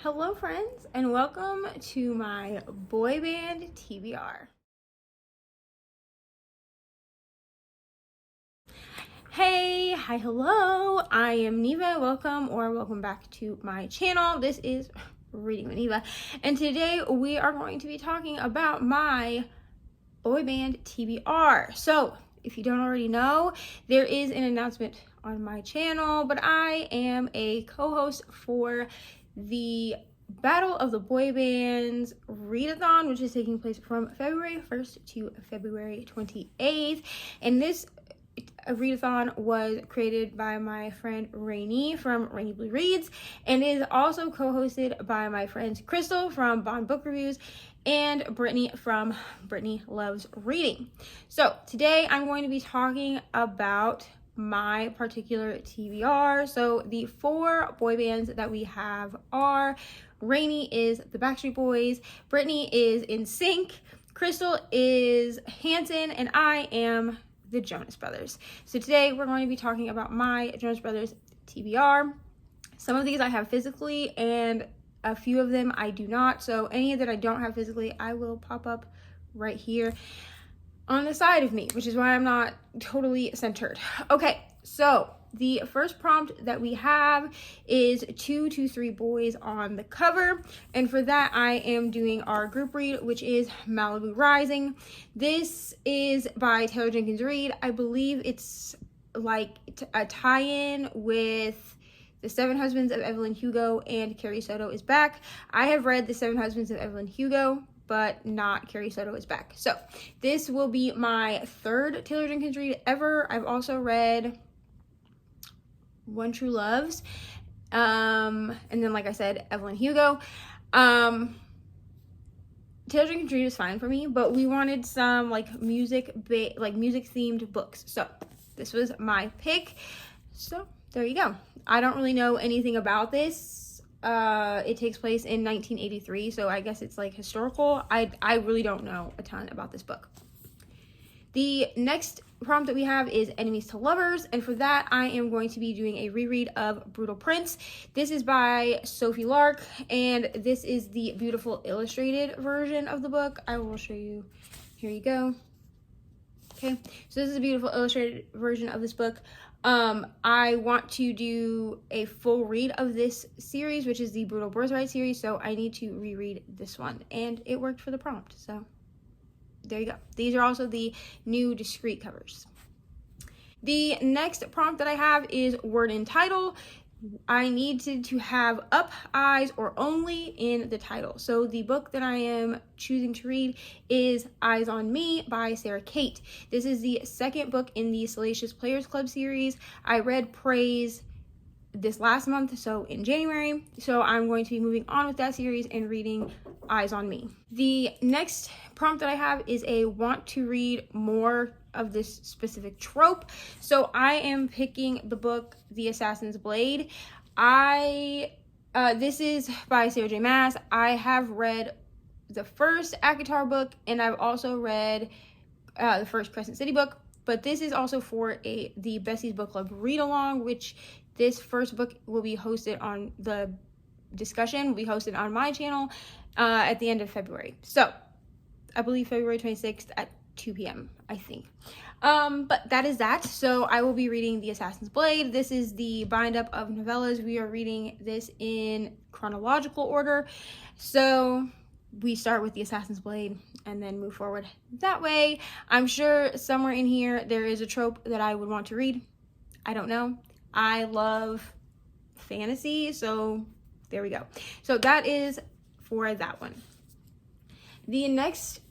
Hello friends, and welcome to my boy band TBR. Hey, hi, hello, I am Neva. Welcome back to my channel. This is Reading with Neva, and today we are going to be talking about my boy band TBR. So if you don't already know, there is an announcement on my channel, but I am a co-host for the Battle of the Boy Bands Readathon, which is taking place from February 1st to February 28th. And this readathon was created by my friend Rainy from Rainy Blue Reads, and is also co-hosted by my friends Crystal from Bond Book Reviews and Brittany from Brittany Loves Reading. So today I'm going to be talking about my particular TBR. So the four boy bands that we have are: Rainy is the Backstreet Boys, Brittany is NSYNC, Crystal is Hanson, and I am the Jonas Brothers. So today we're going to be talking about my Jonas Brothers TBR. Some of these I have physically and a few of them I do not. So any that I don't have physically, I will pop up right here on the side of me, which is why I'm not totally centered. Okay, so the first prompt that we have is 2 to 3 boys on the cover, and for that I am doing our group read, which is Malibu Rising. This is by Taylor Jenkins Reid. I believe it's like a tie-in with The Seven Husbands of Evelyn Hugo and Carrie Soto is Back. I have read The Seven Husbands of Evelyn Hugo, but not Carrie Soto is Back. So this will be my third Taylor Jenkins read ever. I've also read One True Loves, and then, like I said, Evelyn Hugo. Taylor Jenkins read is fine for me, but we wanted some music themed books, so this was my pick. So there you go. I don't really know anything about this. It takes place in 1983, so I guess it's like historical. I really don't know a ton about this book. The next prompt that we have is Enemies to Lovers, and for that I am going to be doing a reread of Brutal Prince. This is by Sophie Lark, and this is the beautiful illustrated version of the book. I will show you. Here you go. Okay, so this is a beautiful illustrated version of this book. I want to do a full read of this series, which is the Brutal Birthright series, so I need to reread this one, and it worked for the prompt, so there you go. These are also the new discreet covers. The next prompt that I have is word and title. I needed to have up, eyes, or only in the title. So the book that I am choosing to read is Eyes on Me by Sarah Kate. This is the second book in the Salacious Players Club series. I read Praise this last month, so in January. So I'm going to be moving on with that series and reading Eyes on Me. The next prompt that I have is a want to read more of this specific trope. So I am picking the book The Assassin's Blade. This is by Sarah J. Maas. I have read the first ACOTAR book, and I've also read the first Crescent City book, but this is also for the Bessie's Book Club read along, which this first book will be hosted on the discussion, will be hosted on my channel at the end of February. So I believe February 26th at 2 p.m. I think. But that is that. So I will be reading The Assassin's Blade. This is the bind up of novellas. We are reading this in chronological order. So we start with The Assassin's Blade and then move forward that way. I'm sure somewhere in here there is a trope that I would want to read. I don't know. I love fantasy, so there we go. So that is for that one. The next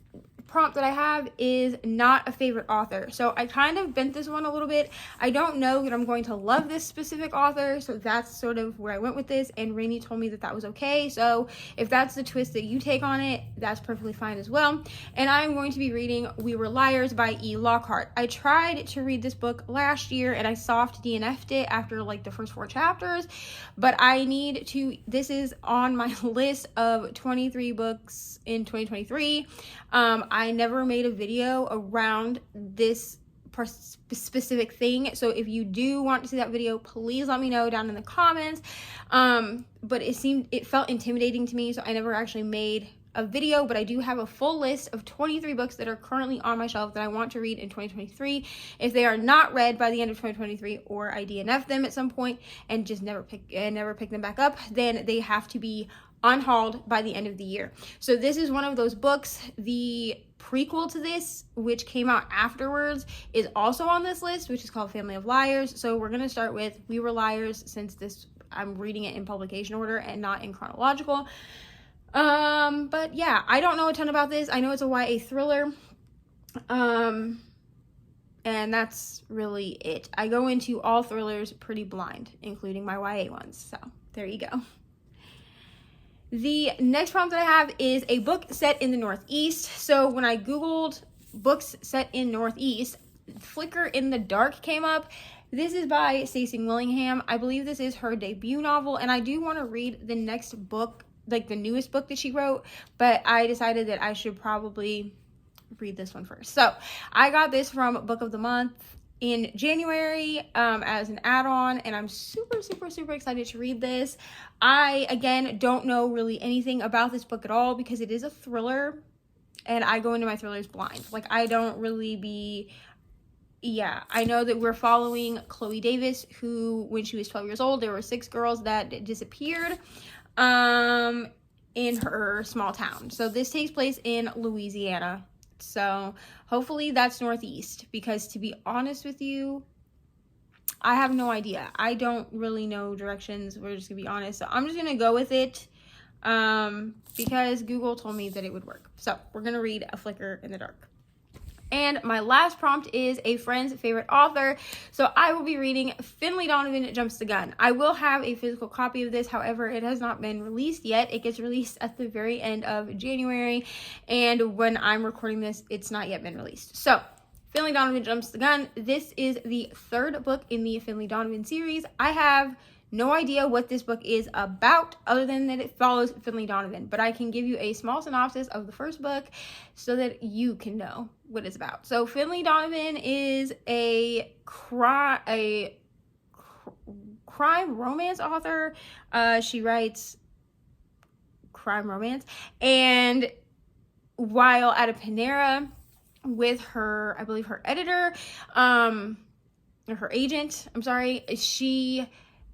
prompt that I have is not a favorite author. So I kind of bent this one a little bit. I don't know that I'm going to love this specific author, so that's sort of where I went with this, and Rainy told me that that was okay. So if that's the twist that you take on it, that's perfectly fine as well. And I'm going to be reading We Were Liars by E. Lockhart. I tried to read this book last year and I soft DNF'd it after like the first 4 chapters, but I need to, this is on my list of 23 books in 2023. I never made a video around this specific thing. So if you do want to see that video, please let me know down in the comments. But it felt intimidating to me, so I never actually made a video, but I do have a full list of 23 books that are currently on my shelf that I want to read in 2023. If they are not read by the end of 2023, or I DNF them at some point and just never pick them back up, then they have to be unhauled by the end of the year. So this is one of those books. The prequel to this, which came out afterwards, is also on this list, which is called Family of Liars. So we're going to start with We Were Liars, since I'm reading it in publication order and not in chronological. But yeah, I don't know a ton about this. I know it's a YA thriller. And that's really it. I go into all thrillers pretty blind, including my YA ones. So there you go. The next prompt that I have is a book set in the Northeast. So when I Googled books set in Northeast, Flicker in the Dark came up. This is by Stacey Willingham. I believe this is her debut novel, and I do want to read the next book, like the newest book that she wrote, but I decided that I should probably read this one first. So I got this from Book of the Month in January as an add-on, and I'm super excited to read this. I, again, don't know really anything about this book at all because it is a thriller, and I go into my thrillers blind. Like, I don't really I know that we're following Chloe Davis, who, when she was 12 years old, there were 6 girls that disappeared in her small town. So this takes place in Louisiana. So hopefully that's Northeast, because to be honest with you, I have no idea. I don't really know directions. We're just gonna be honest. So I'm just gonna go with it because Google told me that it would work. So we're gonna read A Flicker in the Dark. And my last prompt is a friend's favorite author. So I will be reading Finley Donovan Jumps the Gun. I will have a physical copy of this. However, it has not been released yet. It gets released at the very end of January. And when I'm recording this, it's not yet been released. So Finley Donovan Jumps the Gun. This is the 3rd book in the Finley Donovan series. I have no idea what this book is about, other than that it follows Finley Donovan, but I can give you a small synopsis of the first book so that you can know what it's about. So Finley Donovan is a crime romance author. She writes crime romance, and while at a Panera with her, I believe her editor, or her agent, I'm sorry, she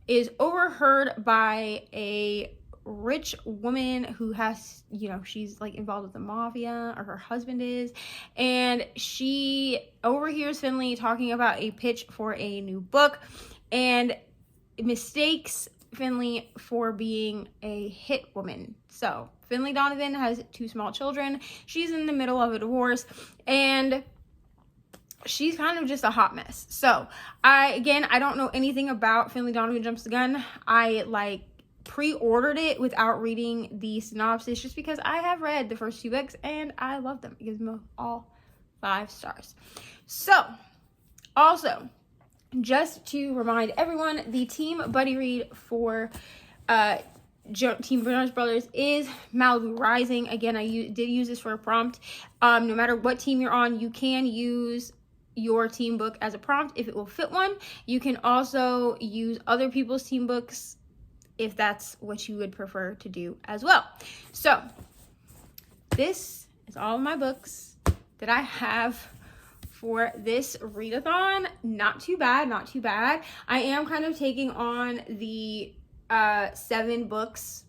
is overheard by a rich woman who has, she's like involved with the mafia, or her husband is, and she overhears Finley talking about a pitch for a new book and mistakes Finley for being a hit woman. So Finley Donovan has 2 small children. She's in the middle of a divorce, and she's kind of just a hot mess. So I don't know anything about Finley Donovan Jumps the Gun. I pre-ordered it without reading the synopsis, just because I have read the first 2 books and I love them. It gives them all 5 stars. So also, just to remind everyone, the team buddy read for Team Jonas Brothers is Malibu Rising. Again, I did use this for a prompt. No matter what team you're on, you can use your team book as a prompt if it will fit one. You can also use other people's team books if that's what you would prefer to do as well. So this is all of my books that I have for this readathon. Not too bad. I am kind of taking on the 7 books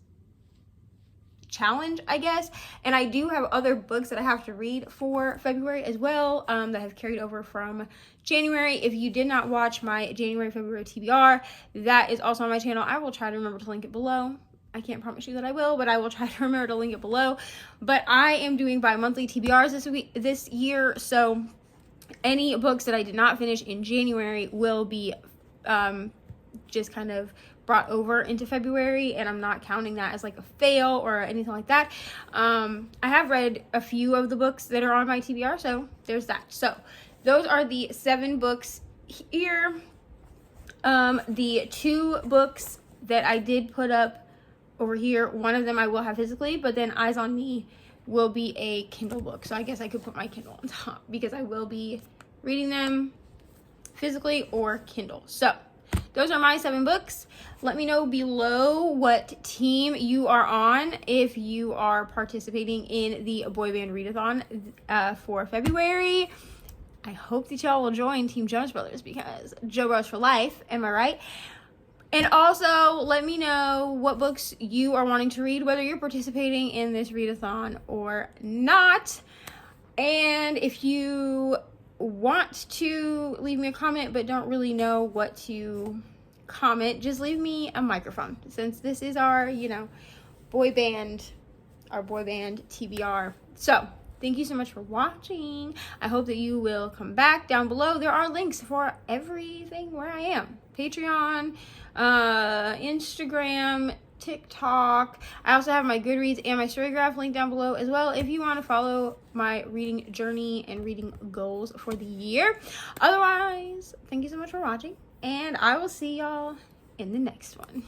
challenge, I guess, and I do have other books that I have to read for February as well, that have carried over from January. If you did not watch my January-February TBR, that is also on my channel. I will try to remember to link it below. I can't promise you that I will, but I will try to remember to link it below. But I am doing bi-monthly TBRs this year, so any books that I did not finish in January will be just kind of brought over into February, and I'm not counting that as like a fail or anything like that. I have read a few of the books that are on my TBR, so there's that. So those are the 7 books here. The 2 books that I did put up over here, one of them I will have physically, but then Eyes on Me will be a Kindle book. So I guess I could put my Kindle on top because I will be reading them physically or Kindle. So those are my 7 books. Let me know below what team you are on if you are participating in the boy band readathon for February. I hope that y'all will join Team Jonas Brothers because Joe Bros for life, am I right? And also, let me know what books you are wanting to read, whether you're participating in this readathon or not. And if you want to leave me a comment but don't really know what to comment, just leave me a microphone, since this is our, boy band TBR. So thank you so much for watching. I hope that you will come back. Down below there are links for everything where I am: Patreon, Instagram, TikTok. I also have my Goodreads and my Storygraph link down below as well if you want to follow my reading journey and reading goals for the year. Otherwise, thank you so much for watching, and I will see y'all in the next one.